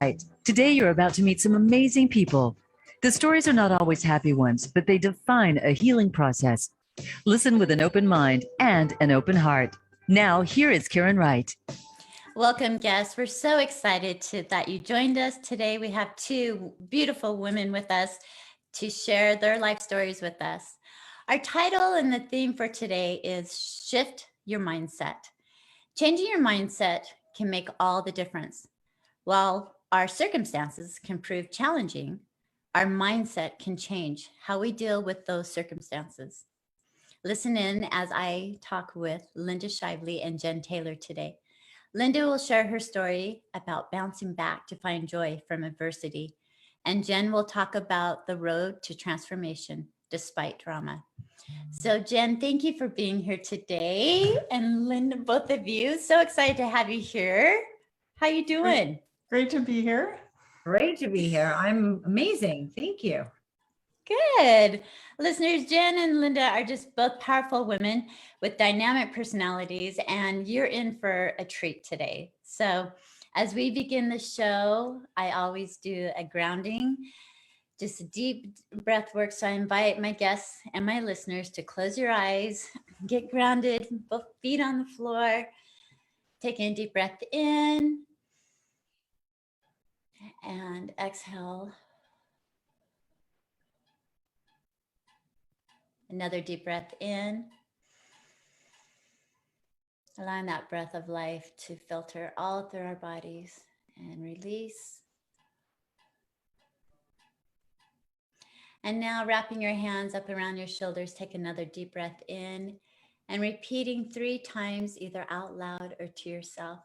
Right. Today, you're about to meet some amazing people. The stories are not always happy ones, but they define a healing process. Listen with an open mind and an open heart. Now, here is Karen Wright. Welcome, guests. We're so excited that you joined us today. We have two beautiful women with us to share their life stories with us. Our title and the theme for today is Shift Your Mindset. Changing your mindset can make all the difference. While our circumstances can prove challenging, our mindset can change how we deal with those circumstances. Listen in as I talk with Linda Shively and Jenn Taylor today. Linda will share her story about bouncing back to find joy from adversity, and Jenn will talk about the road to transformation despite drama. So Jenn, thank you for being here today, and Linda, both of you, so excited to have you here. How you doing? Great to be here. Great to be here. I'm amazing. Thank you. Good. Listeners, Jenn and Linda are just both powerful women with dynamic personalities, and you're in for a treat today. So as we begin the show, I always do a grounding, just a deep breath work. So I invite my guests and my listeners to close your eyes, get grounded, both feet on the floor, taking a deep breath in and exhale. Another deep breath in, allowing that breath of life to filter all through our bodies, and release. And now wrapping your hands up around your shoulders, take another deep breath in and repeating 3 times, either out loud or to yourself.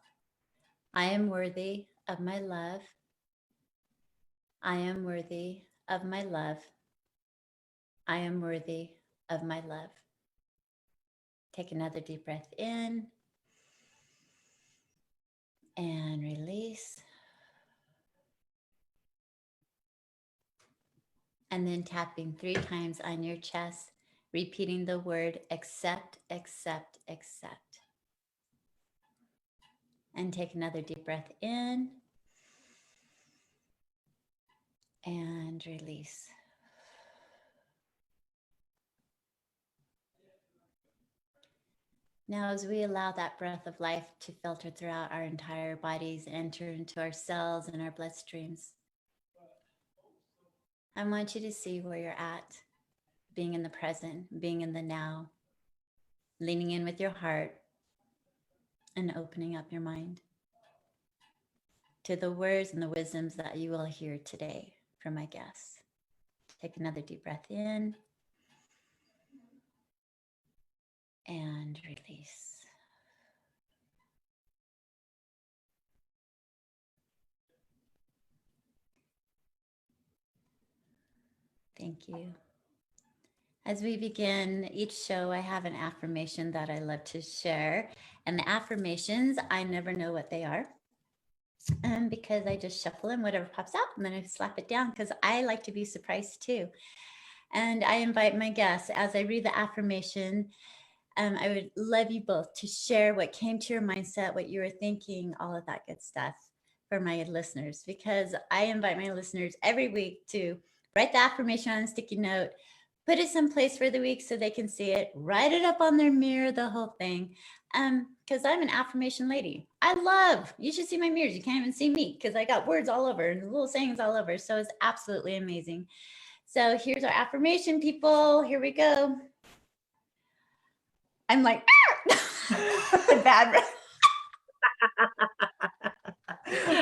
I am worthy of my love. I am worthy of my love. I am worthy of my love. Take another deep breath in and release. And then tapping 3 times on your chest, repeating the word accept, accept, accept. And take another deep breath in and release. Now, as we allow that breath of life to filter throughout our entire bodies, enter into our cells and our bloodstreams, I want you to see where you're at, being in the present, being in the now, leaning in with your heart and opening up your mind to the words and the wisdoms that you will hear today from my guests. Take another deep breath in and release. Thank you. As we begin each show, I have an affirmation that I love to share. And the affirmations, I never know what they are. Because I just shuffle in whatever pops out and then I slap it down because I like to be surprised too. And I invite my guests, as I read the affirmation, I would love you both to share what came to your mindset, what you were thinking, all of that good stuff for my listeners, because I invite my listeners every week to write the affirmation on a sticky note, put it someplace for the week so they can see it, write it up on their mirror, the whole thing. Because I'm an affirmation lady. You should see my mirrors. You can't even see me because I got words all over and little sayings all over. So it's absolutely amazing. So here's our affirmation, people. Here we go. I'm like, the bad.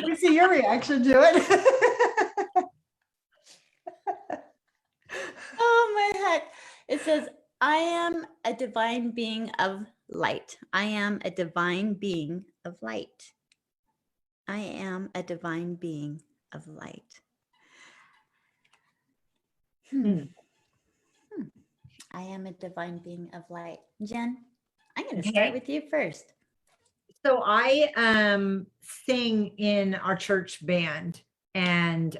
We see your reaction to it. Oh my heck. It says, I am a divine being of light. I am a divine being of light. I am a divine being of light. I am a divine being of light. Jenn, I'm going to start with you first. So I sing in our church band, and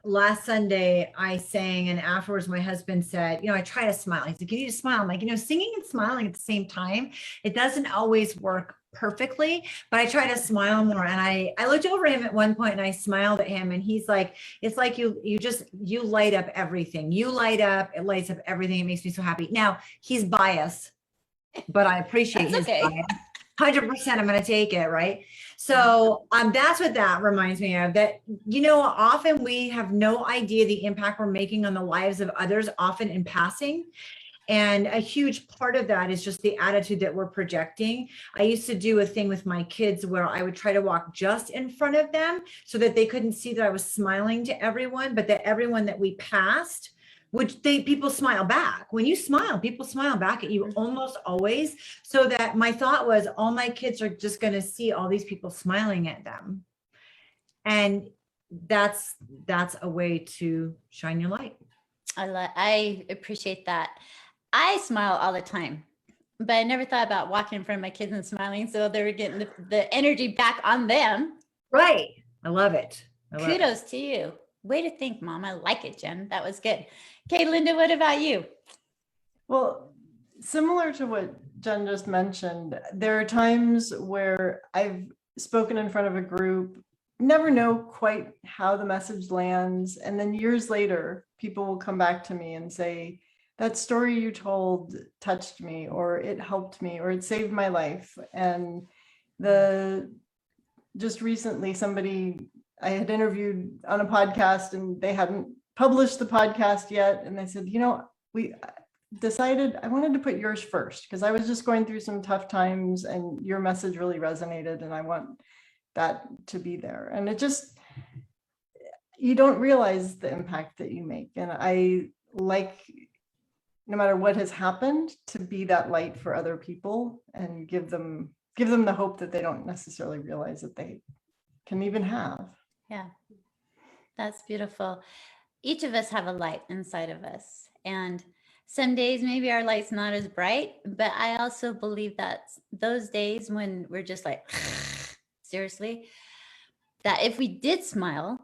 last Sunday I sang, and afterwards my husband said, I try to smile. He said, "Can you just smile?" I'm like, singing and smiling at the same time, it doesn't always work perfectly, but I try to smile more. And I looked over him at one point and I smiled at him, and he's like, it's like you light up everything. You light up, it lights up everything. It makes me so happy. Now he's biased, but I appreciate his bias. 100%. I'm going to take it. Right. So that's what that reminds me of, that, often we have no idea the impact we're making on the lives of others, often in passing. And a huge part of that is just the attitude that we're projecting. I used to do a thing with my kids where I would try to walk just in front of them so that they couldn't see that I was smiling to everyone, but that everyone that we passed, people smile back. When you smile, people smile back at you almost always. So that my thought was, all my kids are just going to see all these people smiling at them. And that's a way to shine your light. I appreciate that. I smile all the time, but I never thought about walking in front of my kids and smiling. So they were getting the energy back on them. Right. I love it. Kudos to you. Way to think, Mom. I like it, Jen. That was good. Okay, Linda, what about you? Well, similar to what Jen just mentioned, there are times where I've spoken in front of a group, never know quite how the message lands. And then years later, people will come back to me and say, that story you told touched me, or it helped me, or it saved my life. And just recently, somebody I had interviewed on a podcast, and they hadn't published the podcast yet. And they said, we decided I wanted to put yours first because I was just going through some tough times and your message really resonated, and I want that to be there. And you don't realize the impact that you make. And I like, no matter what has happened, to be that light for other people and give them the hope that they don't necessarily realize that they can even have. Yeah, that's beautiful. Each of us have a light inside of us. And some days maybe our light's not as bright, but I also believe that those days when we're just like, seriously, that if we did smile,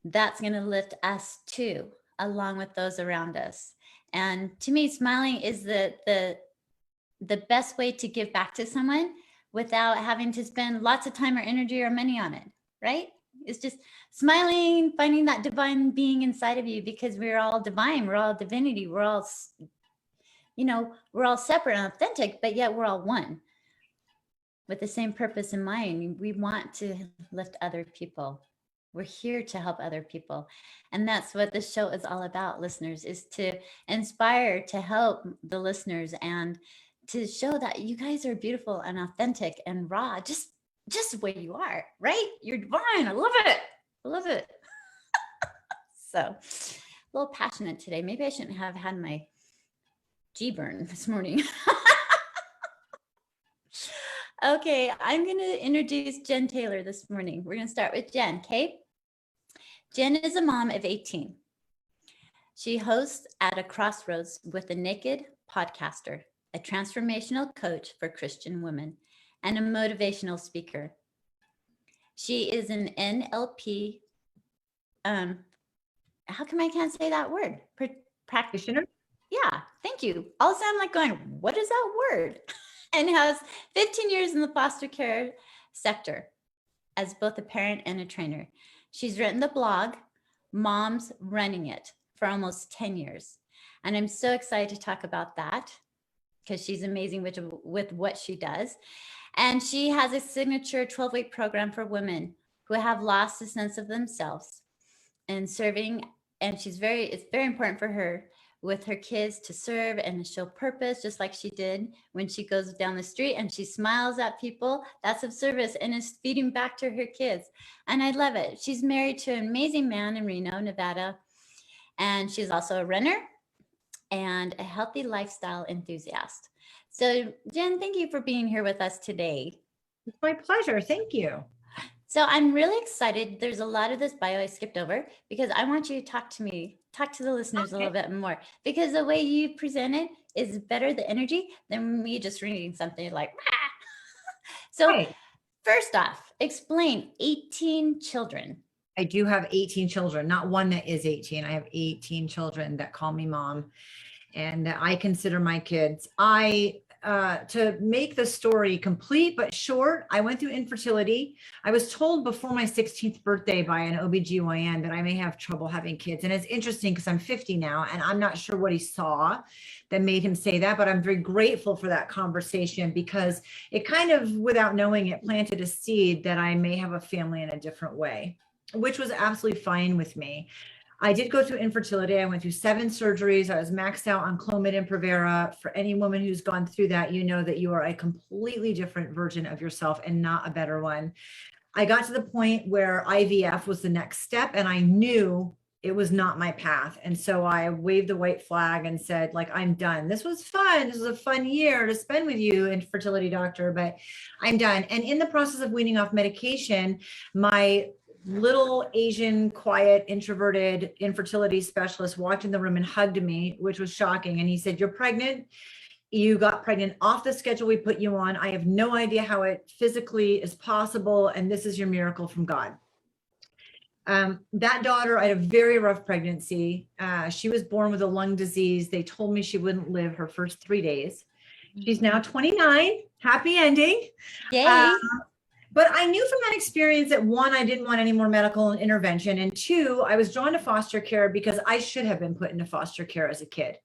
that's going to lift us too, along with those around us. And to me, smiling is the best way to give back to someone without having to spend lots of time or energy or money on it, right? It's just smiling, finding that divine being inside of you, because we're all divine, we're all divinity, we're all, we're all separate and authentic, but yet we're all one with the same purpose in mind. We want to lift other people. We're here to help other people. And that's what this show is all about, listeners, is to inspire, to help the listeners, and to show that you guys are beautiful and authentic and raw, just the way you are, right? You're divine. I love it. I love it. So a little passionate today. Maybe I shouldn't have had my G burn this morning. Okay, I'm going to introduce Jenn Taylor this morning. We're going to start with Jenn, okay? Jenn is a mom of 18. She hosts At a Crossroads with a Naked podcaster, a transformational coach for Christian women, and a motivational speaker. She is an NLP, how come I can't say that word? Practitioner? Yeah, thank you. Also, I'm like going, what is that word? And has 15 years in the foster care sector as both a parent and a trainer. She's written the blog, Moms Running It, for almost 10 years. And I'm so excited to talk about that because she's amazing with what she does. And she has a signature 12-week program for women who have lost a sense of themselves and serving. And it's very important for her with her kids to serve and show purpose, just like she did when she goes down the street and she smiles at people. That's of service and is feeding back to her kids. And I love it. She's married to an amazing man in Reno, Nevada. And she's also a runner and a healthy lifestyle enthusiast. So Jenn, thank you for being here with us today. It's my pleasure. Thank you. So I'm really excited. There's a lot of this bio I skipped over because I want you to talk to the listeners a little bit more, because the way you present it is better, the energy, than me just reading something like, So First off, explain 18 children. I do have 18 children, not one that is 18. I have 18 children that call me mom, and that I consider my kids. I to make the story complete but short, I went through infertility. I was told before my 16th birthday by an OBGYN that I may have trouble having kids. And it's interesting because I'm 50 now and I'm not sure what he saw that made him say that, but I'm very grateful for that conversation because it kind of, without knowing it, planted a seed that I may have a family in a different way, which was absolutely fine with me. I did go through infertility. I went through 7 surgeries. I was maxed out on Clomid and Provera. For any woman who's gone through that, you know that you are a completely different version of yourself and not a better one. I got to the point where IVF was the next step, and I knew it was not my path. And so I waved the white flag and said, like, I'm done. This was fun. This was a fun year to spend with you, infertility doctor, but I'm done. And in the process of weaning off medication, my little Asian, quiet, introverted infertility specialist walked in the room and hugged me, which was shocking. And he said, "You're pregnant. You got pregnant off the schedule we put you on. I have no idea how it physically is possible. And this is your miracle from God." That daughter, I had a very rough pregnancy. She was born with a lung disease. They told me she wouldn't live her first 3 days. She's now 29, happy ending. Yay. But I knew from that experience that 1, I didn't want any more medical intervention. And 2, I was drawn to foster care because I should have been put into foster care as a kid.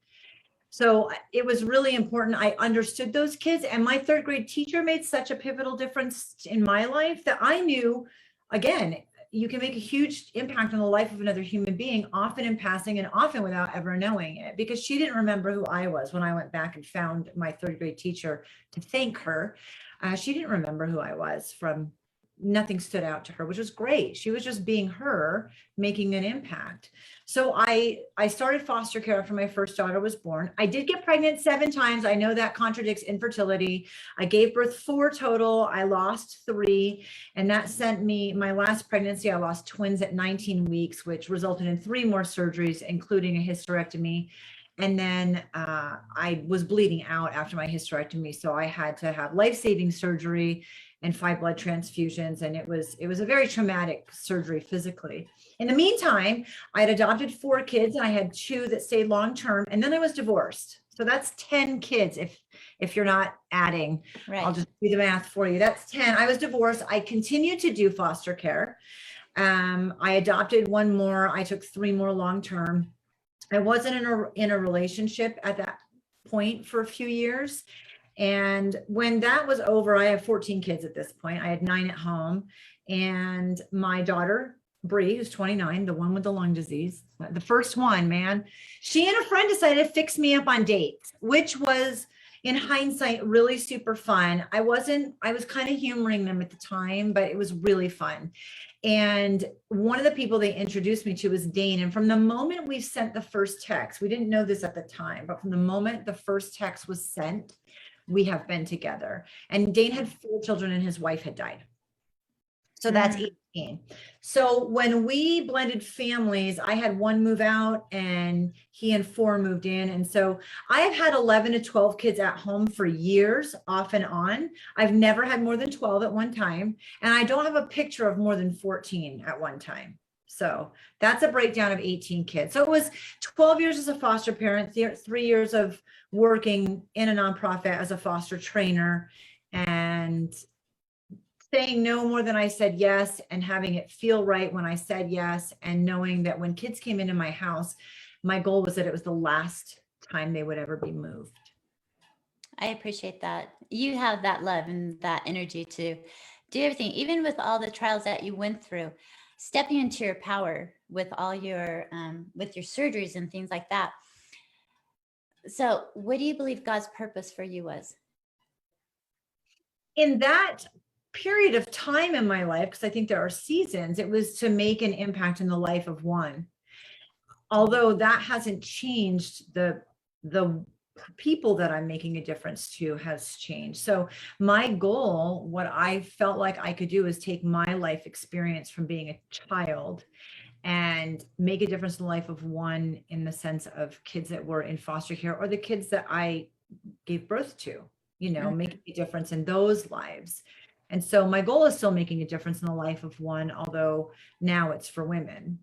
So it was really important. I understood those kids, and my 3rd grade teacher made such a pivotal difference in my life that I knew, again, you can make a huge impact on the life of another human being, often in passing and often without ever knowing it, because she didn't remember who I was when I went back and found my 3rd grade teacher to thank her. She didn't remember who I was. From nothing stood out to her, which was great. She was just being her, making an impact. So I started foster care after my first daughter was born. I did get pregnant 7 times. I know that contradicts infertility. I gave birth 4 total. I lost 3. And that sent me, my last pregnancy, I lost twins at 19 weeks, which resulted in 3 more surgeries, including a hysterectomy. And then I was bleeding out after my hysterectomy. So I had to have life-saving surgery and 5 blood transfusions. And it was a very traumatic surgery physically. In the meantime, I had adopted 4 kids. And I had 2 that stayed long-term. And then I was divorced. So that's 10 kids. If you're not adding, Right. I'll just do the math for you. That's 10. I was divorced. I continued to do foster care. I adopted 1 more. I took 3 more long-term. I wasn't in a relationship at that point for a few years. And when that was over, I have 14 kids at this point. I had 9 at home. And my daughter, Bree, who's 29, the one with the lung disease, the first one, man, she and a friend decided to fix me up on dates, which was, in hindsight, really super fun. I was kind of humoring them at the time, but it was really fun. And one of the people they introduced me to was Dane. And from the moment we sent the first text, we didn't know this at the time, but from the moment the first text was sent, we have been together. And Dane had 4 children and his wife had died. So that's 18. So when we blended families, I had 1 move out and he and 4 moved in. And so I have had 11 to 12 kids at home for years, off and on. I've never had more than 12 at one time. And I don't have a picture of more than 14 at one time. So that's a breakdown of 18 kids. So it was 12 years as a foster parent, 3 years of working in a nonprofit as a foster trainer, and saying no more than I said yes, and having it feel right when I said yes, and knowing that when kids came into my house, my goal was that it was the last time they would ever be moved. I appreciate that. You have that love and that energy to do everything, even with all the trials that you went through, stepping into your power with all your with your surgeries and things like that. So what do you believe God's purpose for you was? In that period of time in my life, because I think there are seasons, it was to make an impact in the life of one. Although that hasn't changed, the people that I'm making a difference to has changed. So my goal, what I felt like I could do, is take my life experience from being a child and make a difference in the life of one, in the sense of kids that were in foster care or the kids that I gave birth to, you know, making a difference in those lives. And so my goal is still making a difference in the life of one, although now it's for women.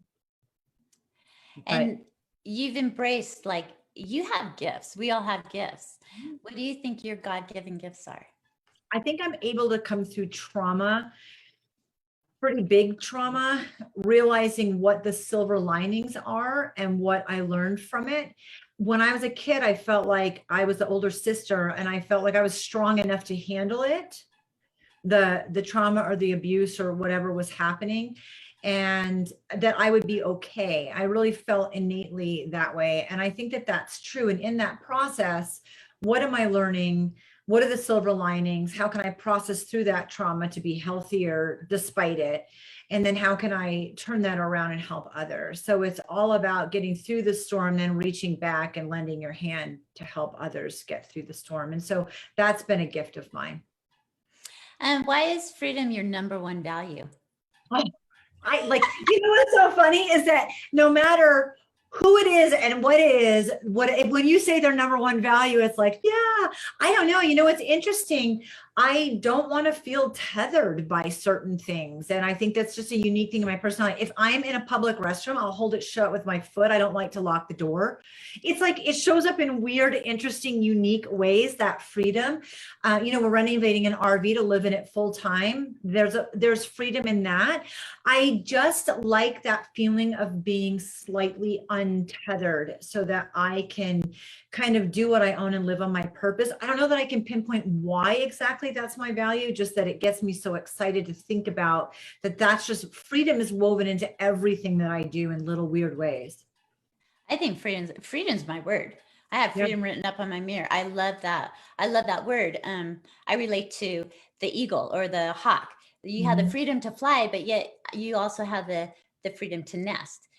And you've embraced like you have gifts. We all have gifts. What do you think your God-given gifts are? I think I'm able to come through trauma, pretty big trauma, realizing what the silver linings are and what I learned from it. When I was a kid, I felt like I was the older sister and I felt like I was strong enough to handle it, the trauma or the abuse or whatever was happening, and that I would be okay. I really felt innately that way. And I think that that's true. And in that process, what am I learning? What are the silver linings? How can I process through that trauma to be healthier despite it? And then how can I turn that around and help others? So it's all about getting through the storm, then reaching back and lending your hand to help others get through the storm. And so that's been a gift of mine. And why is freedom your number one value? I like, what's so funny is that no matter who it is and what it is, when you say their number one value, it's like, yeah, I don't know. It's interesting. I don't want to feel tethered by certain things. And I think that's just a unique thing in my personality. If I'm in a public restroom, I'll hold it shut with my foot. I don't like to lock the door. It's like, it shows up in weird, interesting, unique ways, that freedom. We're renovating an RV to live in it full time. There's freedom in that. I just like that feeling of being slightly untethered so that I can kind of do what I own and live on my purpose. I don't know that I can pinpoint why exactly that's my value, just that it gets me so excited to think about that. That's just, freedom is woven into everything that I do in little weird ways. I think freedom's my word. I have freedom written up on my mirror. I love that. I love that word. I relate to the eagle or the hawk. You have the freedom to fly, but yet you also have the freedom to nest,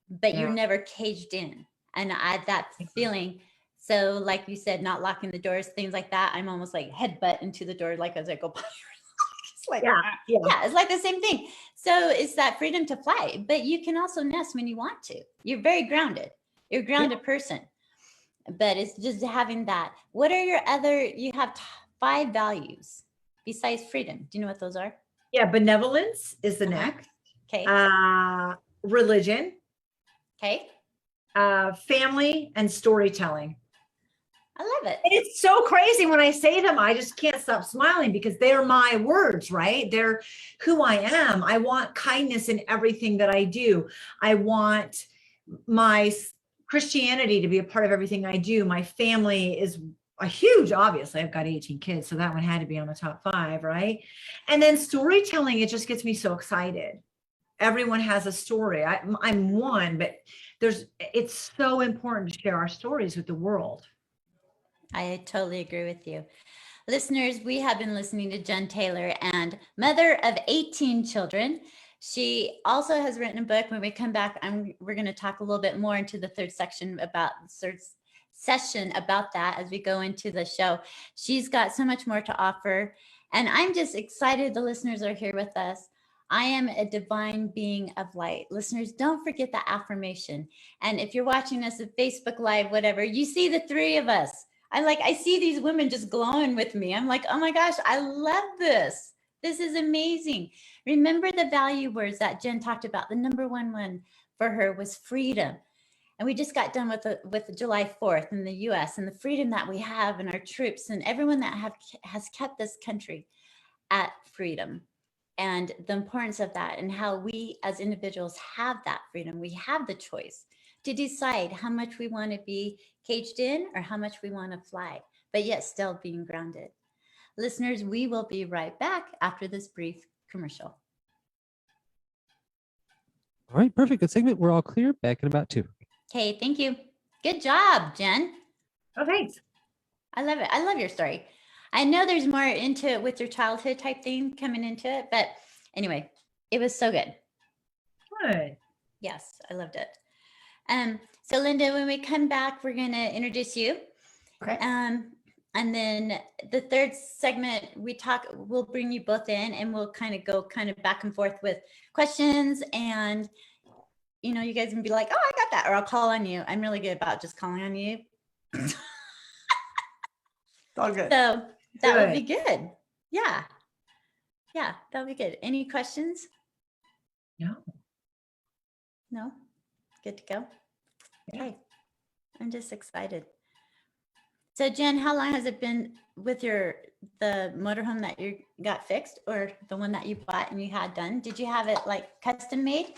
but you're never caged in. And that feeling. So like you said, not locking the doors, things like that. I'm almost like headbutt into the door, like as I go by. It's like, it's like the same thing. So it's that freedom to fly, but you can also nest when you want to. You're very grounded. You're a grounded person, but it's just having that. What are you have 5 values besides freedom. Do you know what those are? Yeah. Benevolence is the next. Okay. Religion. Okay. Family and storytelling. I love it. And it's so crazy when I say them, I just can't stop smiling because they're my words, right? They're who I am. I want kindness in everything that I do. I want my Christianity to be a part of everything I do. My family is a huge, obviously I've got 18 kids, so that one had to be on the top 5, right? And then storytelling, it just gets me so excited. Everyone has a story. I'm one, but it's so important to share our stories with the world. I totally agree with you. Listeners, we have been listening to Jenn Taylor, and mother of 18 children. She also has written a book. When we come back, we're going to talk a little bit more into the third session about that as we go into the show. She's got so much more to offer, and I'm just excited the listeners are here with us. I am a divine being of light. Listeners, don't forget the affirmation. And if you're watching us at Facebook Live, whatever, you see the 3 of us. I see these women just glowing with me. I'm like, oh my gosh, I love this. This is amazing. Remember the value words that Jenn talked about. The number one for her was freedom. And we just got done with July 4th in the US and the freedom that we have and our troops and everyone that has kept this country at freedom and the importance of that and how we as individuals have that freedom. We have the choice to decide how much we want to be caged in or how much we want to fly, but yet still being grounded. Listeners, we will be right back after this brief commercial. All right, perfect. Good segment. We're all clear. Back in about 2. Okay, thank you. Good job, Jenn. Oh, thanks. I love it. I love your story. I know there's more into it with your childhood type thing coming into it, but anyway, it was so good. Good. Yes, I loved it. So Linda, when we come back, we're going to introduce you. Okay. And then the third segment, we'll bring you both in and we'll go back and forth with questions and, you guys can be like, oh, I got that, or I'll call on you. I'm really good about just calling on you. It's all good. So that would be good. Yeah. Yeah, that would be good. Any questions? No. No? Good to go? Okay. I'm just excited. So Jen, how long has it been with the motorhome that you got fixed, or the one that you bought and you had done? Did you have it like custom made?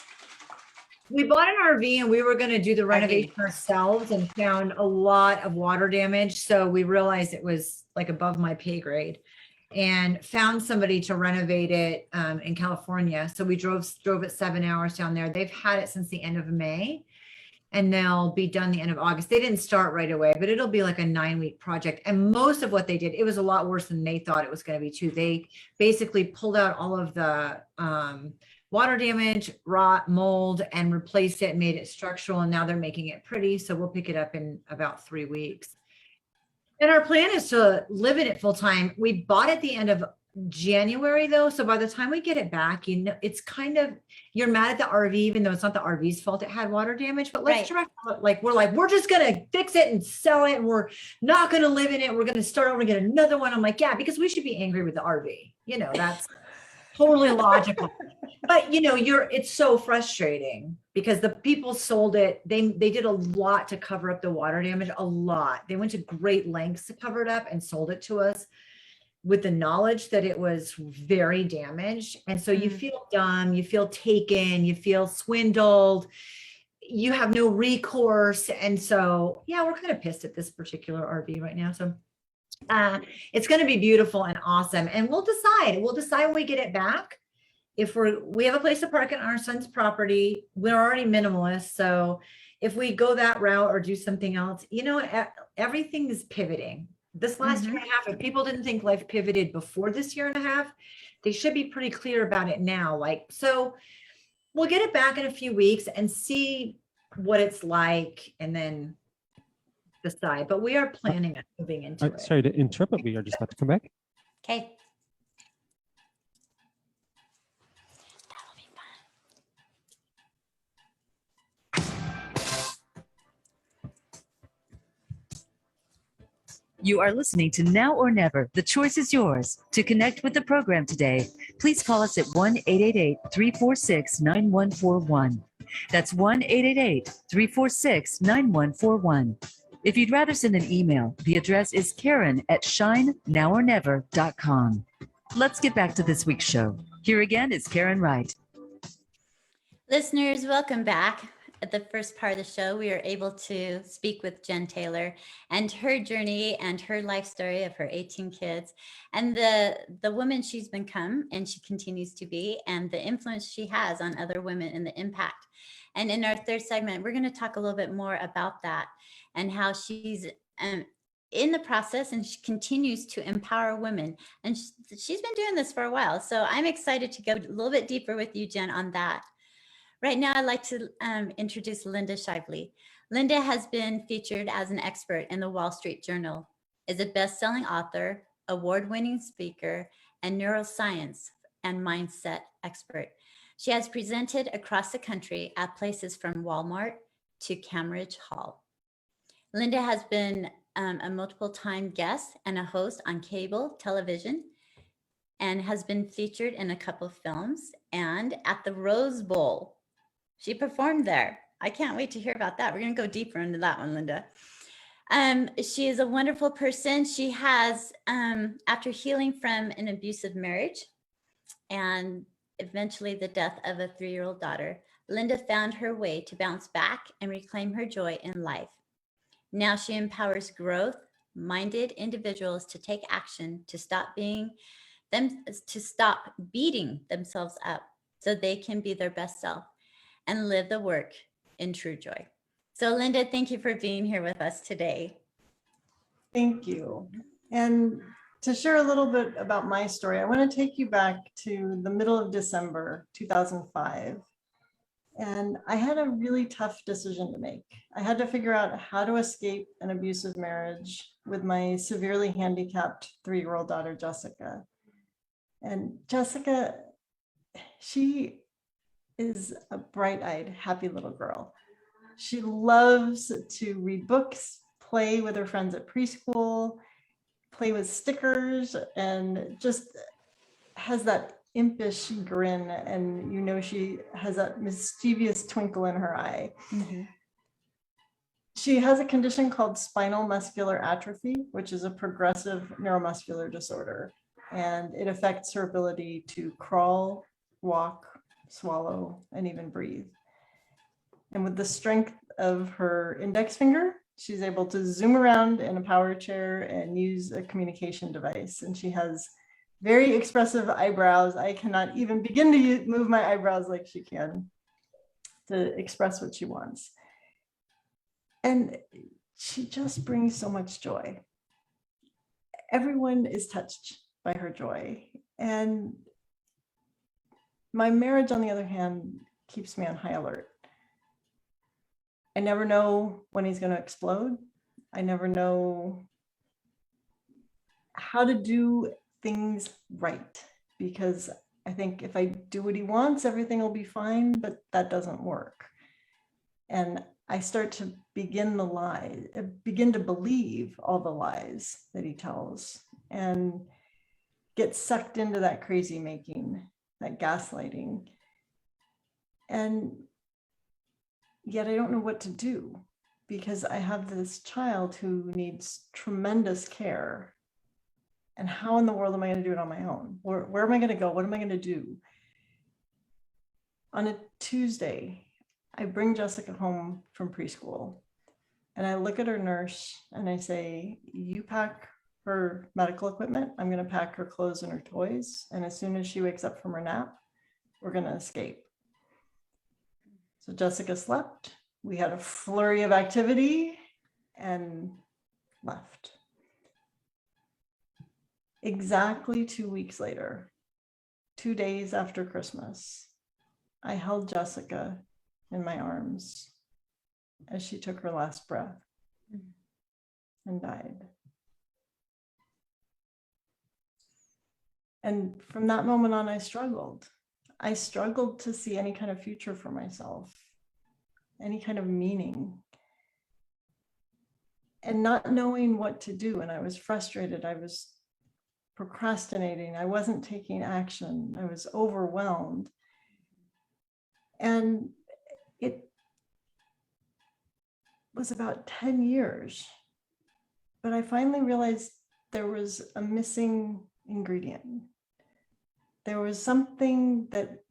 We bought an RV and we were going to do the renovation ourselves and found a lot of water damage. So we realized it was like above my pay grade and found somebody to renovate it in California. So we drove it 7 hours down there. They've had it since the end of May and they'll be done the end of August. They didn't start right away, but it'll be like a 9-week project. And most of what they did, it was a lot worse than they thought it was going to be too. They basically pulled out all of the water damage, rot, mold, and replaced it and made it structural. And now they're making it pretty. So we'll pick it up in about 3 weeks. And our plan is to live in it full time. We bought it at the end of January though. So by the time we get it back, you know, it's kind of, you're mad at the RV, even though it's not the RV's fault it had water damage, but let's try, we're just going to fix it and sell it. And we're not going to live in it. We're going to start over and get another one. I'm like, yeah, because we should be angry with the RV. You know, that's totally logical. But you know, it's so frustrating because the people sold it. They did a lot to cover up the water damage, a lot. They went to great lengths to cover it up and sold it to us with the knowledge that it was very damaged. And so you feel dumb, you feel taken, you feel swindled, you have no recourse. And so, yeah, we're kind of pissed at this particular RV right now. So it's going to be beautiful and awesome. And we'll decide when we get it back. If we have a place to park on our son's property, we're already minimalist. So if we go that route or do something else, you know, everything is pivoting. This last year and a half, if people didn't think life pivoted before this year and a half, they should be pretty clear about it now. So we'll get it back in a few weeks and see what it's like and then decide. But we are planning on moving into it. Sorry to interrupt, but we are just about to come back. Okay. That'll be You are listening to Now or Never. The choice is yours. To connect with the program today, please call us at 1-888-346-9141. That's 1-888-346-9141. If you'd rather send an email, the address is Karen@shinenowornever.com. Let's get back to this week's show. Here again is Karen Wright. Listeners, welcome back. At the first part of the show, we were able to speak with Jenn Taylor and her journey and her life story of her 18 kids and the woman she's become and she continues to be and the influence she has on other women and the impact. And in our third segment, we're going to talk a little bit more about that and how she's in the process and she continues to empower women. And she's been doing this for a while. So I'm excited to go a little bit deeper with you, Jenn, on that. Right now, I'd like to introduce Linda Shively. Linda has been featured as an expert in the Wall Street Journal, is a best-selling author, award-winning speaker, and neuroscience and mindset expert. She has presented across the country at places from Walmart to Cambridge Hall. Linda has been a multiple-time guest and a host on cable television and has been featured in a couple of films and at the Rose Bowl. She performed there. I can't wait to hear about that. We're going to go deeper into that one, Linda. She is a wonderful person. She has, after healing from an abusive marriage and eventually the death of a 3-year-old daughter, Linda found her way to bounce back and reclaim her joy in life. Now she empowers growth-minded individuals to take action, to stop beating themselves up so they can be their best self and live the work in true joy. So Linda, thank you for being here with us today. Thank you. And to share a little bit about my story, I want to take you back to the middle of December 2005. And I had a really tough decision to make. I had to figure out how to escape an abusive marriage with my severely handicapped 3-year-old daughter, Jessica. And Jessica, she is a bright-eyed, happy little girl. She loves to read books, play with her friends at preschool, play with stickers, and just has that impish grin, and you know she has that mischievous twinkle in her eye. Mm-hmm. She has a condition called spinal muscular atrophy, which is a progressive neuromuscular disorder. And it affects her ability to crawl, walk, swallow, and even breathe. And with the strength of her index finger, she's able to zoom around in a power chair and use a communication device. And she has very expressive eyebrows. I cannot even begin to move my eyebrows like she can to express what she wants. And she just brings so much joy. Everyone is touched by her joy. And my marriage, on the other hand, keeps me on high alert. I never know when he's going to explode. I never know how to do things right, because I think if I do what he wants, everything will be fine, but that doesn't work. And I start to begin to believe all the lies that he tells and get sucked into that crazy making, that gaslighting. And yet I don't know what to do, because I have this child who needs tremendous care. And how in the world am I going to do it on my own? Where am I going to go? What am I going to do? On a Tuesday, I bring Jessica home from preschool and I look at her nurse and I say, you pack her medical equipment. I'm going to pack her clothes and her toys. And as soon as she wakes up from her nap, we're going to escape. So Jessica slept. We had a flurry of activity and left. Exactly 2 weeks later, 2 days after Christmas, I held Jessica in my arms as she took her last breath and died. And from that moment on, I struggled. I struggled to see any kind of future for myself, any kind of meaning, and not knowing what to do. And I was frustrated. I was procrastinating. I wasn't taking action. I was overwhelmed. And it was about 10 years, but I finally realized there was a missing ingredient. There was something that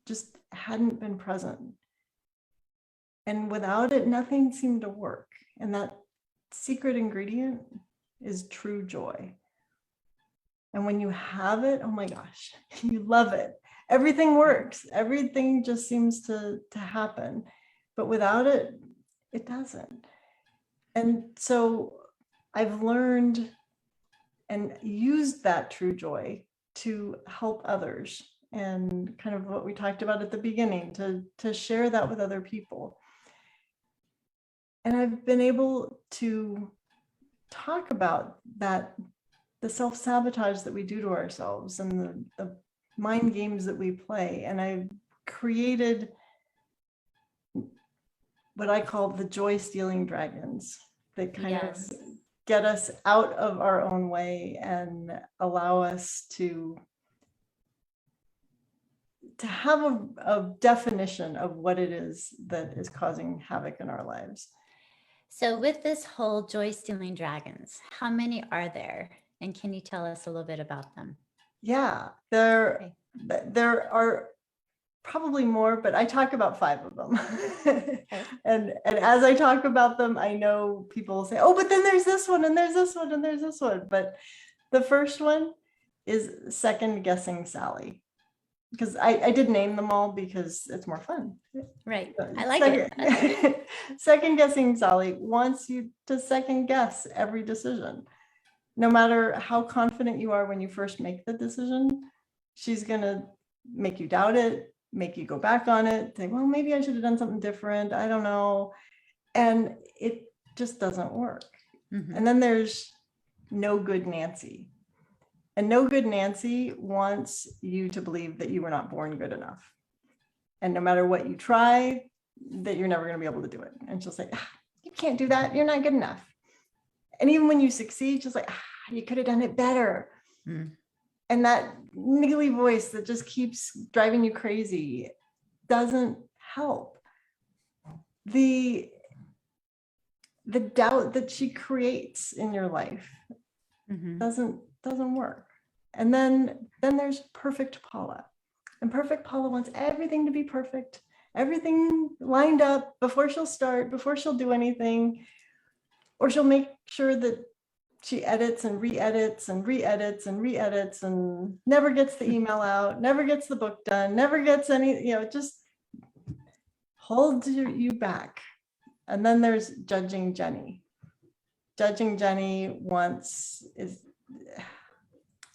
just hadn't been present. And without it, nothing seemed to work. And that secret ingredient is true joy. And when you have it, oh my gosh, you love it. Everything works. Everything just seems to happen. But without it, it doesn't. And so I've learned and used that true joy to help others, and kind of what we talked about at the beginning, to share that with other people. And I've been able to talk about that, the self-sabotage that we do to ourselves and the mind games that we play. And I've created what I call the joy-stealing dragons that kind of get us out of our own way and allow us to have a definition of what it is that is causing havoc in our lives. So with this whole joy-stealing dragons, how many are there? And can you tell us a little bit about them? Yeah, there are probably more, but I talk about 5 of them. Okay. And as I talk about them, I know people will say, oh, but then there's this one, and there's this one, and there's this one. But the first one is second guessing Sally. Because I did name them all because it's more fun. Right. I like it. Second guessing Sally wants you to second guess every decision. No matter how confident you are when you first make the decision, she's going to make you doubt it, make you go back on it, think, well, maybe I should have done something different. I don't know. And it just doesn't work. Mm-hmm. And then there's no good Nancy. And no good Nancy wants you to believe that you were not born good enough. And no matter what you try, that you're never going to be able to do it. And she'll say, you can't do that. You're not good enough. And even when you succeed, she's like, you could have done it better. Mm. And that niggly voice that just keeps driving you crazy doesn't help. The the doubt that she creates in your life Mhm. doesn't work. And then there's perfect Paula. And perfect Paula wants everything to be perfect, everything lined up before she'll start, before she'll do anything, or she'll make sure that she edits and re-edits and re-edits and re-edits and never gets the email out, never gets the book done, never gets any, just holds you back. And then there's judging Jenny. Judging Jenny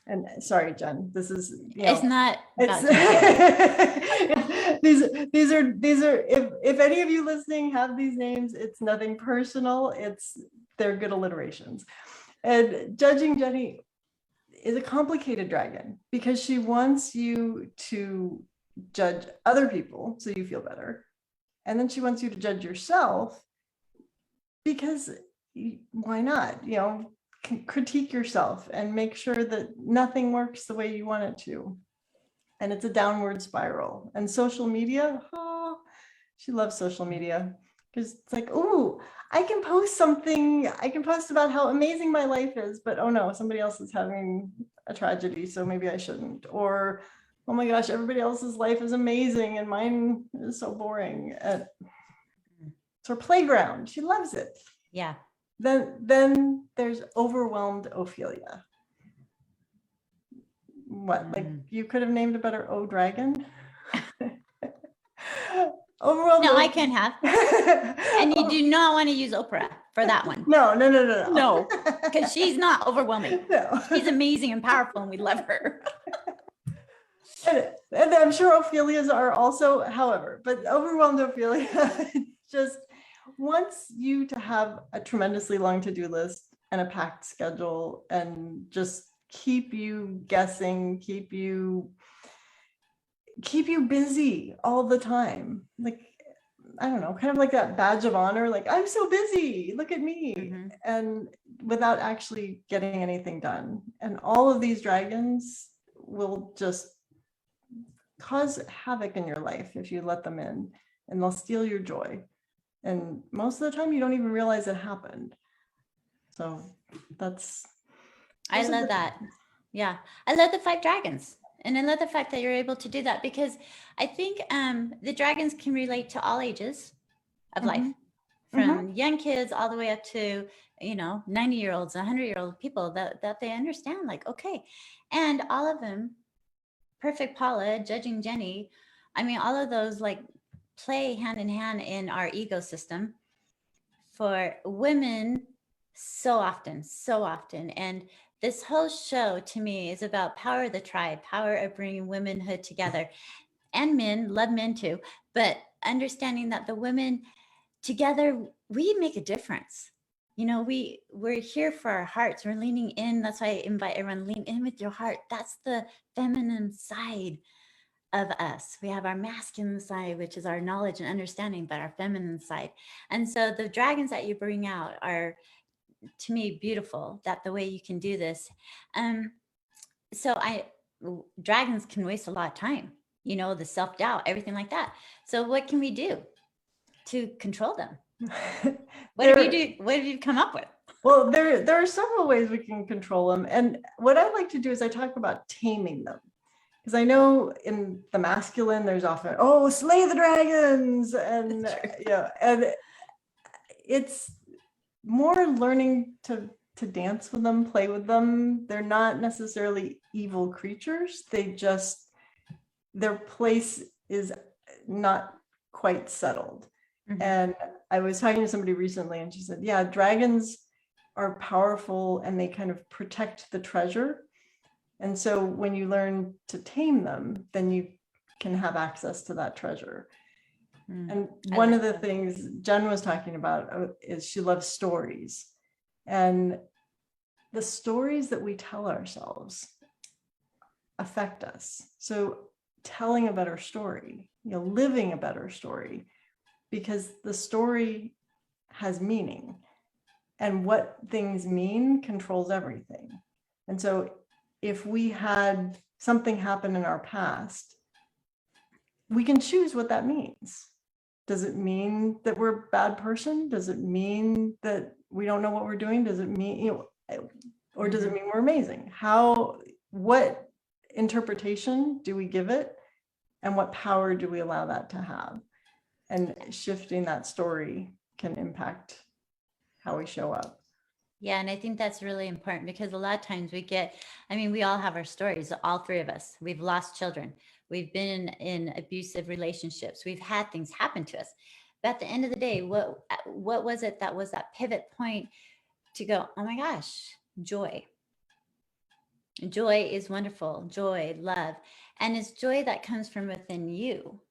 and sorry, Jenn, this is, It's not about it's, these are if any of you listening have these names, it's nothing personal, they're good alliterations. And judging Jenny is a complicated dragon because she wants you to judge other people so you feel better. And then she wants you to judge yourself because why not? Critique yourself and make sure that nothing works the way you want it to. And it's a downward spiral. And social media, she loves social media because it's like, oh, I can post something. I can post about how amazing my life is, but oh no, somebody else is having a tragedy, so maybe I shouldn't. Or, oh my gosh, everybody else's life is amazing and mine is so boring. It's her playground. She loves it. Yeah. Then there's overwhelmed Ophelia. What, like you could have named a better O dragon? Overwhelmed. No, I can have. And you do not want to use Oprah for that one. No. No, because she's not overwhelming. No. She's amazing and powerful, and we love her. And I'm sure Ophelias are also, however, but overwhelmed Ophelia just wants you to have a tremendously long to-do list and a packed schedule and just keep you guessing, keep you busy all the time. Like, I don't know, kind of like that badge of honor, like, I'm so busy, look at me. Mhm. And without actually getting anything done. And all of these dragons will just cause havoc in your life if you let them in, and they'll steal your joy. And most of the time you don't even realize it happened. So I love that. Yeah. I love the 5 dragons. And I love the fact that you're able to do that, because I think the dragons can relate to all ages of life, from young kids all the way up to, 90-year-olds, 100-year-old people that they understand, like, okay. And all of them, perfect Paula, judging Jenny, I mean, all of those like play hand in hand in our ecosystem for women so often. And this whole show to me is about power of the tribe, power of bringing womanhood together, and men, love men too, but understanding that the women together, we make a difference. We're here for our hearts. We're leaning in. That's why I invite everyone, lean in with your heart. That's the feminine side of us. We have our masculine side, which is our knowledge and understanding, but our feminine side. And so the dragons that you bring out are, to me, beautiful, that the way you can do this. Dragons can waste a lot of time, the self-doubt, everything like that. So what can we do to control them? What have you come up with? Well, there are several ways we can control them. And what I like to do is I talk about taming them. Because I know in the masculine, there's often, slay the dragons. And and it's more learning to dance with them, play with them. They're not necessarily evil creatures. Their place is not quite settled. Mm-hmm. And I was talking to somebody recently and she said, yeah, dragons are powerful and they kind of protect the treasure. And so when you learn to tame them, then you can have access to that treasure. And one of the things Jenn was talking about is she loves stories. And the stories that we tell ourselves affect us. So telling a better story, living a better story, because the story has meaning. And what things mean controls everything. And so if we had something happen in our past, we can choose what that means. Does it mean that we're a bad person? Does it mean that we don't know what we're doing? Does it mean, or does it mean we're amazing? What interpretation do we give it? And what power do we allow that to have? And shifting that story can impact how we show up. Yeah, and I think that's really important because a lot of times we all have our stories, all three of us. We've lost children. We've been in abusive relationships. We've had things happen to us. But at the end of the day, what was it that was that pivot point to go, oh my gosh, joy. Joy is wonderful. Joy, love. And it's joy that comes from within you.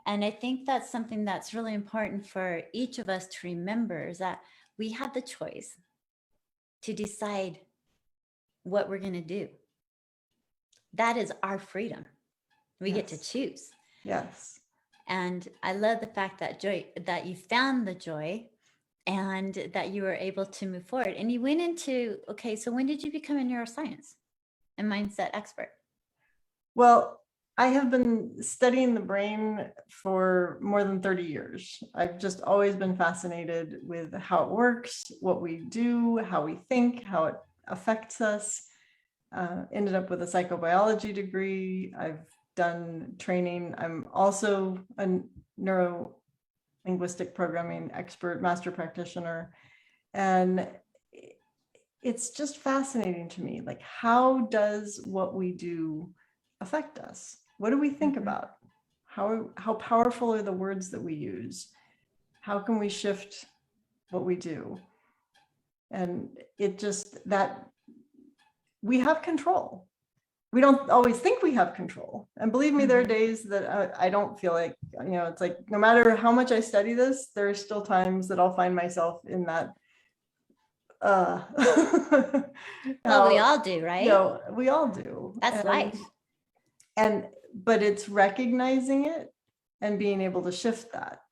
And I think that's something that's really important for each of us to remember, is that we have the choice to decide what we're going to do. That is our freedom. We get to choose. Yes. And I love the fact that that you found the joy and that you were able to move forward. And you went into, okay, so when did you become a neuroscience and mindset expert? Well, I have been studying the brain for more than 30 years. I've just always been fascinated with how it works, what we do, how we think, how it affects us. Ended up with a psychobiology degree. I've done training. I'm also a neuro-linguistic programming expert, master practitioner. And it's just fascinating to me. Like, how does what we do affect us? What do we think about? How powerful are the words that we use? How can we shift what we do? And it just, that we have control. We don't always think we have control. And believe me, there are days that I don't feel like, it's like, no matter how much I study this, there are still times that I'll find myself in that. Well, we all do, right? We all do. That's life. But it's recognizing it and being able to shift that.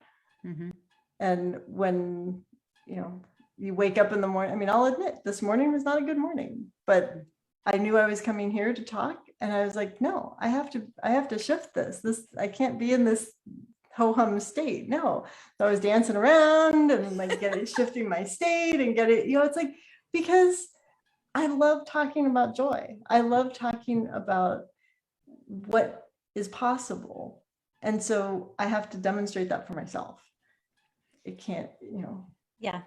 And when, you wake up in the morning, I'll admit this morning was not a good morning, but I knew I was coming here to talk, and I was like, no, I have to shift this. I can't be in this ho-hum state. No. So I was dancing around and like shifting my state and it's like, because I love talking about joy. I love talking about what is possible. And so I have to demonstrate that for myself. It can't, Yeah.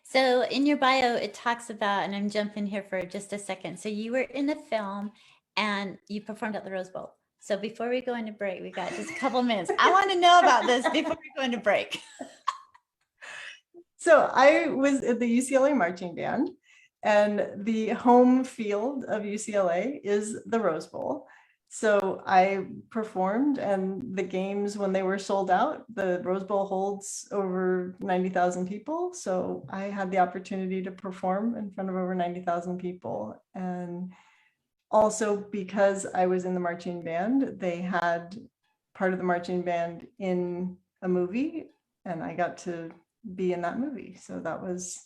So in your bio, it talks about, and I'm jumping here for just a second. So you were in a film and you performed at the Rose Bowl. So before we go into break, we got just a couple minutes. I want to know about this before we go into break. So I was at the UCLA marching band, and the home field of UCLA is the Rose Bowl. So I performed, and the games, when they were sold out, the Rose Bowl holds over 90,000 people. So I had the opportunity to perform in front of over 90,000 people. And also because I was in the marching band, they had part of the marching band in a movie, and I got to be in that movie. So that was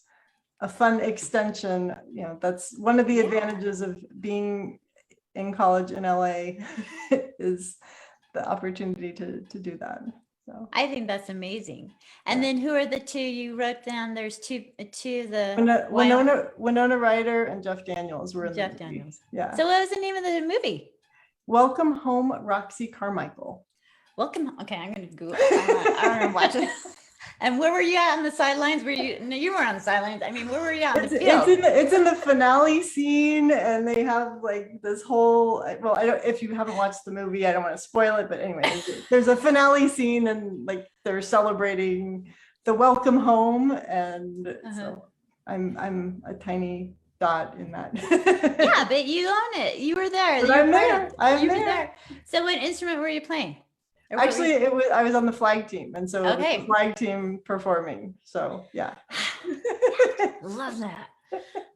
a fun extension. That's one of the advantages of being in college in LA is the opportunity to do that. So I think that's amazing. And then who are the two you wrote down? There's two the Winona Ryder and Jeff Daniels were in Jeff the movie. Daniels. Yeah. So what was the name of the movie? Welcome Home, Roxy Carmichael. Welcome. Okay, I'm going to Google. I want to watch it. And where were you at on the sidelines? Were you? No, you weren't on the sidelines. Where were you at on the field? It's in the finale scene, and they have like this whole. Well, if you haven't watched the movie, I don't want to spoil it. But anyway, there's a finale scene, and like they're celebrating the welcome home, and so I'm a tiny dot in that. Yeah, but you own it. You were there. But I'm there. I'm there. So, what instrument were you playing? Actually, I was on the flag team, and so it was the flag team performing. So yeah. Love that.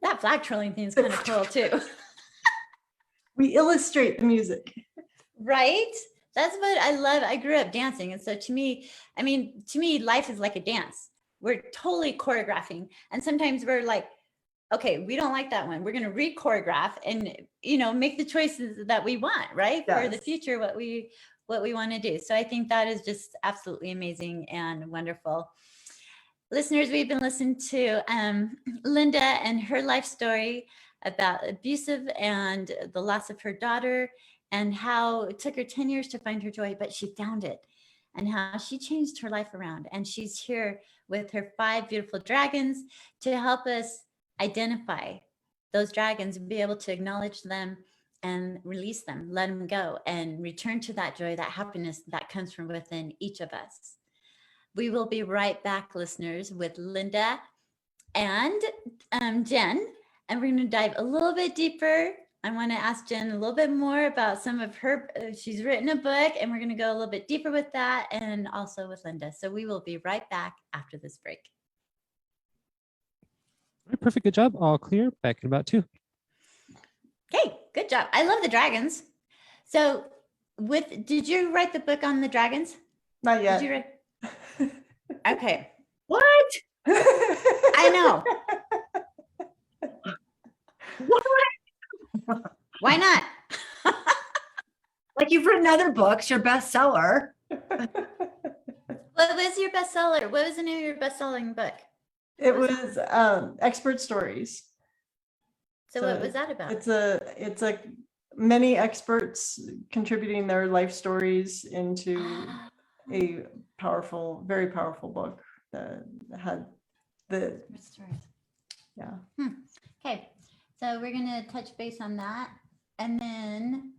That flag twirling thing is kind of cool too. We illustrate the music. Right? That's what I love. I grew up dancing. And so to me, life is like a dance. We're totally choreographing. And sometimes we're like, okay, we don't like that one. We're going to re-choreograph and, make the choices that we want, right? Yes. For the future, what what we want to do. So I think that is just absolutely amazing and wonderful. Listeners, we've been listening to Linda and her life story about abusive and the loss of her daughter, and how it took her 10 years to find her joy, but she found it, and how she changed her life around. And she's here with her 5 beautiful dragons to help us identify those dragons and be able to acknowledge them and release them, let them go, and return to that joy, that happiness that comes from within each of us. We will be right back, listeners, with Linda and Jenn, and we're going to dive a little bit deeper. I want to ask Jenn a little bit more about some of her, she's written a book, and we're going to go a little bit deeper with that, and also with Linda. So we will be right back after this break. Perfect. Good job. All clear. Back in about 2. Okay, good job. I love the dragons. So did you write the book on the dragons? Not yet. Did you write? Okay. What? I know. What? Why not? Like, you've written other books, your bestseller. What was your bestseller? What was the name of your best-selling book? It was expert stories. So what was that about? It's like many experts contributing their life stories into a powerful, very powerful book that had the, yeah. Okay, so we're gonna touch base on that. And then,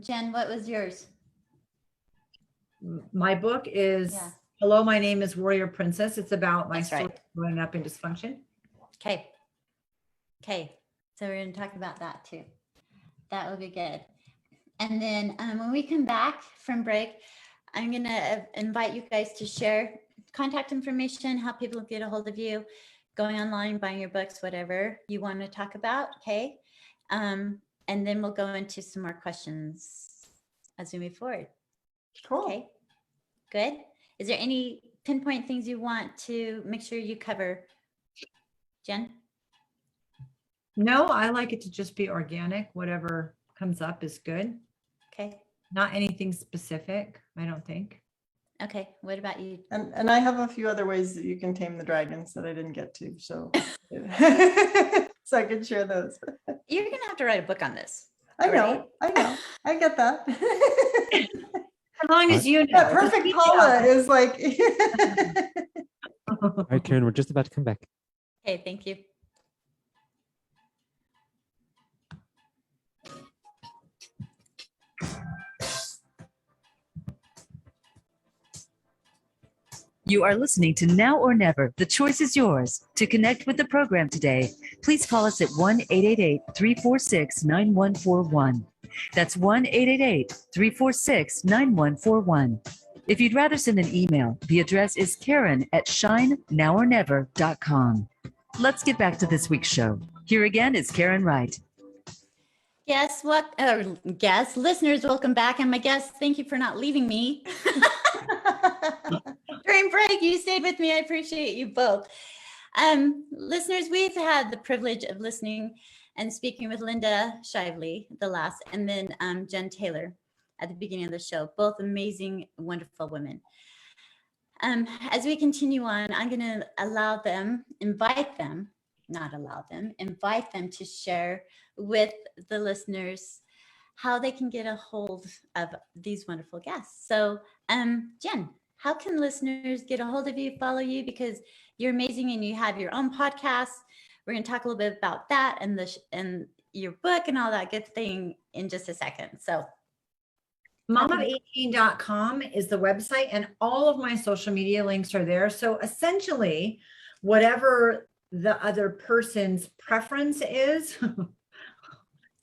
Jenn, what was yours? My book is Hello, My Name is Warrior Princess. It's about my story growing up in dysfunction. Okay. Okay. So we're going to talk about that too. That will be good. And then when we come back from break, I'm going to invite you guys to share contact information, how people get a hold of you, going online, buying your books, whatever you want to talk about. Okay. And then we'll go into some more questions as we move forward. Cool. Okay. Good. Is there any pinpoint things you want to make sure you cover, Jenn? No, I like it to just be organic. Whatever comes up is good. Okay. Not anything specific, I don't think. Okay. What about you? And I have a few other ways that you can tame the dragons that I didn't get to. So, so I can share those. You're going to have to write a book on this. I know. I get that. As long as you know. That perfect Paula is like. All right, Karen, we're just about to come back. Okay, thank you. You are listening to Now or Never. The choice is yours. To connect with the program today, please call us at 1-888-346-9141. That's 1-888-346-9141. If you'd rather send an email, the address is Karen@shinenowornever.com. Let's get back to this week's show. Here again is Karen Wright. Guess what? Guests, listeners, welcome back. And my guests, thank you for not leaving me. During break, you stayed with me. I appreciate you both. Listeners, we've had the privilege of listening and speaking with Linda Shively, the last, and then Jenn Taylor at the beginning of the show. Both amazing, wonderful women. As we continue on, I'm going to invite them to share with the listeners how they can get a hold of these wonderful guests. So, Jenn, how can listeners get a hold of you, follow you? Because you're amazing and you have your own podcast. We're going to talk a little bit about that and your book and all that good thing in just a second. So momof18.com is the website, and all of my social media links are there. So essentially, whatever the other person's preference is,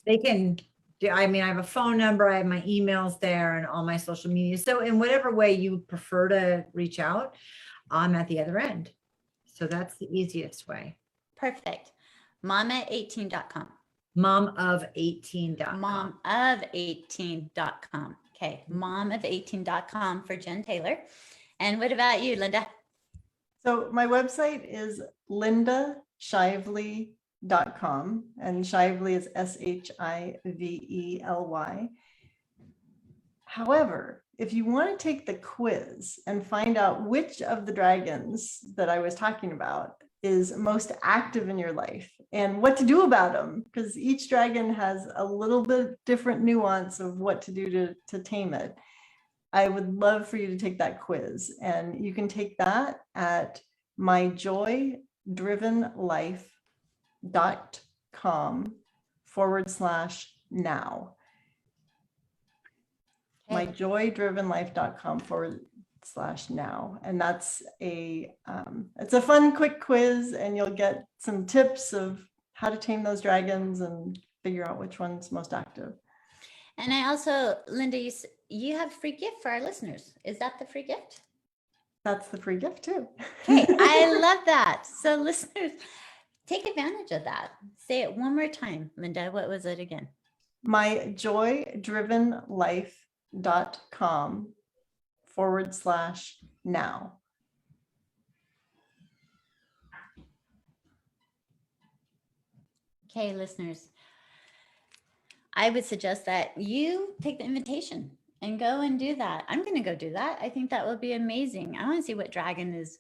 they can do. I mean, I have a phone number, I have my emails there, and all my social media. So in whatever way you prefer to reach out, I'm at the other end. So that's the easiest way. perfect. Mom18.com. Momof18.com. Momof18.com. Okay. Momof18.com for Jenn Taylor. And what about you, Linda? So my website is lindashively.com, and Shively is Shively. However, if you want to take the quiz and find out which of the dragons that I was talking about is most active in your life and what to do about them, because each dragon has a little bit different nuance of what to do to tame it, I would love for you to take that quiz. And you can take that at myjoydrivenlife.com/now. myjoydrivenlife.com/now. And that's it's a fun, quick quiz, and you'll get some tips of how to tame those dragons and figure out which one's most active. And I also, Linda, you have a free gift for our listeners. Is that the free gift? That's the free gift too. Okay, I love that. So listeners, take advantage of that. Say it one more time, Linda. What was it again? myjoydrivenlife.com/now. Okay, listeners, I would suggest that you take the invitation and go and do that. I'm going to go do that. I think that will be amazing. I want to see what dragon is